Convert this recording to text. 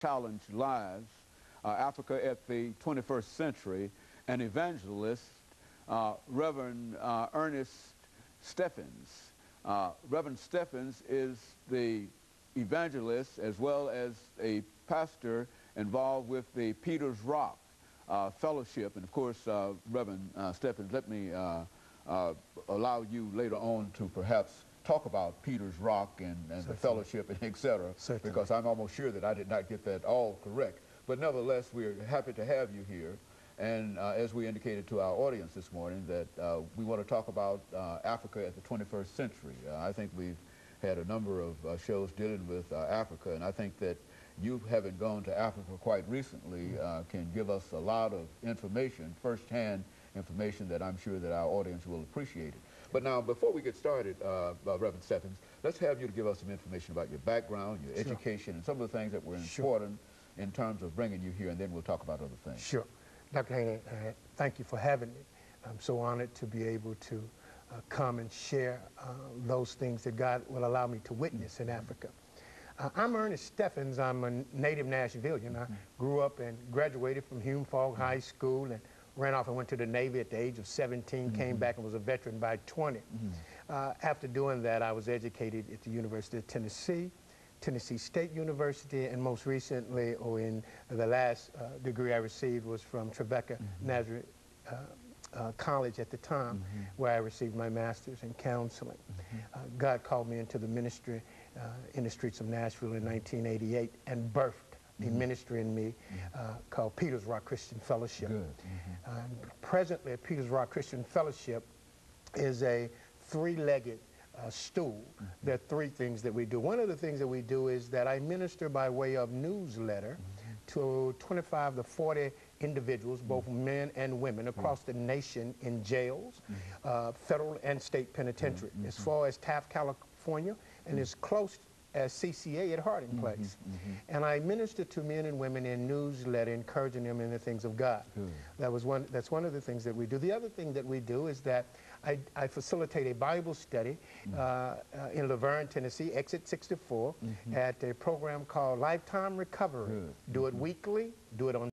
Challenged Lives, Africa at the 21st Century, and evangelist, Reverend EStephens. Reverend Stephens is the evangelist as well as a pastor involved with the Peter's Rock Fellowship. And of course, Reverend Stephens, let me allow you later on to perhaps talk about Peter's Rock and the fellowship and et cetera, because I'm almost sure that I did not get that all correct. But nevertheless, we're happy to have you here. And as we indicated to our audience this morning, that we want to talk about Africa at the 21st century. I think we've had a number of shows dealing with Africa, and I think that you, having gone to Africa quite recently, can give us a lot of information, first-hand information, that I'm sure that our audience will appreciate it. But now, before we get started, Reverend Stephens, let's have you to give us some information about your background, your education, and some of the things that were important in terms of bringing you here, and then we'll talk about other things. Sure. Dr. Haney, thank you for having me. I'm so honored to be able to come and share those things that God will allow me to witness in Africa. I'm EStephens. I'm a native Nashvilleian. I grew up and graduated from Hume Fogg High School and ran off and went to the Navy at the age of 17, came back and was a veteran by 20. After doing that, I was educated at the University of Tennessee, Tennessee State University, and most recently, or in the last degree I received, was from Trevecca Nazareth College at the time, where I received my master's in counseling. God called me into the ministry in the streets of Nashville in 1988 and birthed a ministry in me called Peter's Rock Christian Fellowship. Presently, Peter's Rock Christian Fellowship is a three-legged stool. There are three things that we do. One of the things that we do is that I minister by way of newsletter to 25 to 40 individuals, both men and women, across the nation in jails, federal and state penitentiary, as far as Taft, California, and as close as CCA at Harding Place. And I minister to men and women in newsletter, encouraging them in the things of God. That's one of the things that we do. The other thing that we do is that I facilitate a Bible study in Laverne, Tennessee, Exit 64, at a program called Lifetime Recovery. Do it weekly, do it on